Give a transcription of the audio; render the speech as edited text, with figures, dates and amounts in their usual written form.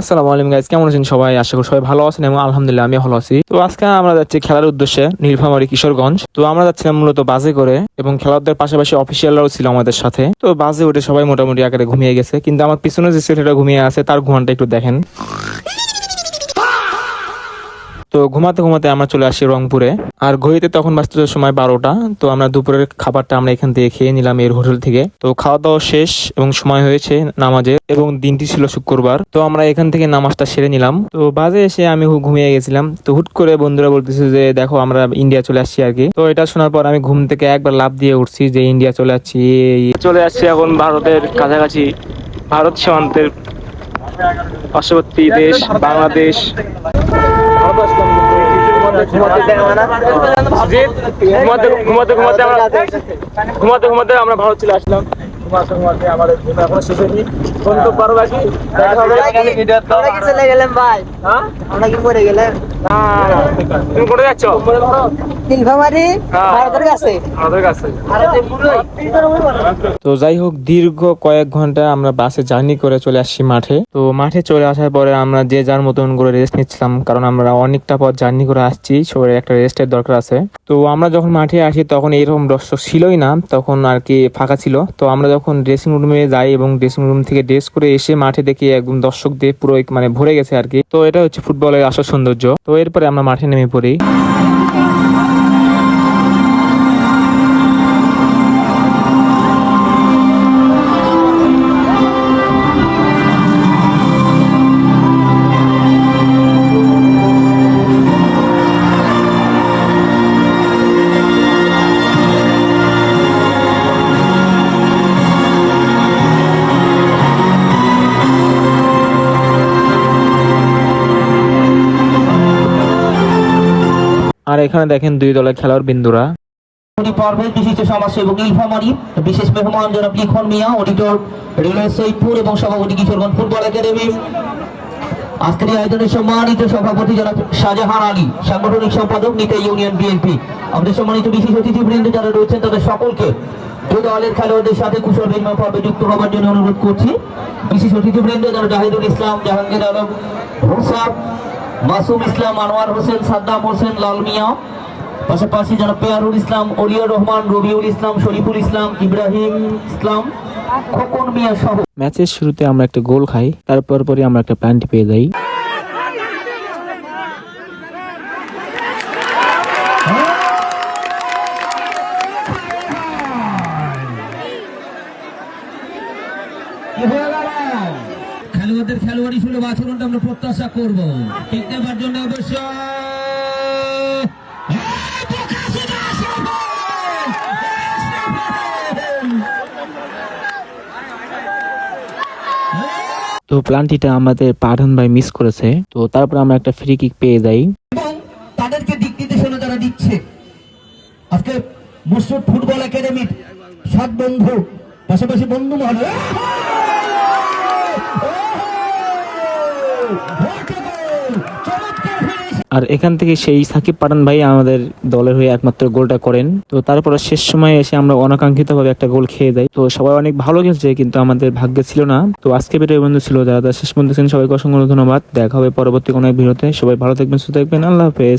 আসসালামু আলাইকুম গাইস, কেমন আছেন সবাই? আশা করি সবাই ভালো আছেন এবং আলহামদুলিল্লাহ আমি ভালো আছি। তো আজকে আমরা যাচ্ছি খেলার উদ্দেশ্যে নীলফামারী কিশোরগঞ্জ। তো আমরা যাচ্ছিলাম মূলত বাসে করে এবং খেলাদের পাশাপাশি অফিসিয়ালরাও ছিল আমাদের সাথে। তো বাসে উঠে সবাই মোটামুটি আকারে ঘুমিয়ে গেছে, কিন্তু আমার পিছনে যে ছেলেটা ঘুমিয়ে আছে তার ঘুমানটা একটু দেখেন। তো ঘুমাতে ঘুমাতে আমরা চলে আসি রংপুরে। আর ঘড়িতে তখন বাজতে সময় 12টা। তো আমরা দুপুরের খাবারটা আমরা এখান থেকে খেয়ে নিলাম এর হোটেল থেকে। তো খাওয়া দাওয়া শেষ এবং সময় হয়েছে নামাজের এবং দিনটি ছিল শুক্রবার। তো আমরা এখান থেকে নামাজটা সেরে নিলাম। তো বাজে এসে আমি ঘুমিয়ে গেছিলাম। তো হুট করে বন্ধুরা বলতেছে যে দেখো আমরা ইন্ডিয়া চলে আসছি আর কি। তো এটা শোনার পর আমি ঘুম থেকে একবার লাফ দিয়ে উঠছি যে ইন্ডিয়া চলে আসছি। চলে আসছি এখন ভারতের কাছাকাছি, ভারত সীমান্তের পার্শ্ববর্তী দেশ বাংলাদেশ। ঘুমাতে ঘুমাতে আমরা ভারত চলে আসলাম। আমাদের ঘুম এখনো শেষ হয়নি। তুমি কোথায় যাচ্ছ? তো যাই হোক, দীর্ঘ কয়েক ঘন্টা আমরা বাসে জার্নি করে চলে আসছি মাঠে। তো মাঠে চলে আসার পরে আমরা যে যার মতন করে রেস্ট নিচ্ছিলাম, কারণ আমরা অনেকটা পথ জার্নি করে আসছি, সবাই একটা রেস্টের দরকার আছে। তো আমরা যখন মাঠে আসি তখন এরকম দর্শক ছিলই না, তখন আর কি ফাঁকা ছিল। তো আমরা যখন ড্রেসিং রুমে যাই এবং ড্রেসিং রুম থেকে ড্রেস করে এসে মাঠে দেখি একদম দর্শক দিয়ে পুরো মানে ভরে গেছে আর কি। তো এটা হচ্ছে ফুটবলের আসল সৌন্দর্য। তো এরপরে আমরা মাঠে নেমে পড়ি। আর এখানে দেখেন দুই দলের খেলার বিন্দুরা। পর্বের বিশিষ্ট সমাজসেবক নীলফামারী বিশেষ মেহমান জনাব লিখন মিয়া, অডিটর রেলওয়ে সৈয়দপুর এবং সভাপতি কিশোরগঞ্জ ফুটবল একাডেমি। আজকের আয়োজনের সম্মানিত সভাপতি জনাব শাহজাহান আলী, সাংগঠনিক সম্পাদক নিতে ইউনিয়ন বিএনপি। আমাদের সম্মানিত বিশেষ অতিথিবৃন্দ যারা রয়েছেন তাদের সকলকে দুই দলের খেলোয়াড়দের সাথে কুশল বিনিময় পর্বে যুক্ত হবার জন্য অনুরোধ করছি। বিশেষ অতিথিবৃন্দ যারা জাহিদুল ইসলাম, জাহাঙ্গীর আলম, হোসাব, মাসুম ইসলাম, আনোয়ার হোসেন, সাদ্দাম হোসেন, লাল মিয়া, পাশাপাশি যারা পেয়ারুল ইসলাম, অলিউর রহমান, রবিউল ইসলাম, শরীফুল ইসলাম, ইব্রাহিম ইসলাম, খোকন মিয়া সহ। ম্যাচের শুরুতে আমরা একটা গোল খাই, তারপর পরে আমরা একটা পেনাল্টি পেয়ে যাই। খেলোয়াড়দের খেলোয়াড়ি সুলভ আচরণটা আমরা প্রত্যাশা করবো। ঠিক নেবার জন্য অবশ্যই তো প্লান্টিটা আমাদের পাঠান ভাই মিস করেছে। তো তারপর আমরা একটা ফ্রি কিক পেয়ে যাই। এবং তাদেরকে দিক নির্দেশনা যারা দিচ্ছে আজকে মুসরুদ ফুটবল একাডেমির 7 বন্ধু, পাশাপাশি বন্ধু মহল। আর এখান থেকে সেই সাকিব পাঠান ভাই আমাদের দলের হয়ে একমাত্র গোলটা করেন। তো তারপরে শেষ সময়ে এসে আমরা অনাকাঙ্ক্ষিত ভাবে একটা গোল খেয়ে যাই। তো সবাই অনেক ভালো খেলছে, কিন্তু আমাদের ভাগ্যে ছিল না। তো আজকে ভিডিও বন্ধু ছিল যারা শেষ পর্যন্ত ছিলেন, সবাইকে অসংখ্য ধন্যবাদ। দেখা হবে পরবর্তী কোনো এক ভিডিওতে। সবাই ভালো থাকবেন, সুস্থ থাকবেন। আল্লাহ হাফেজ।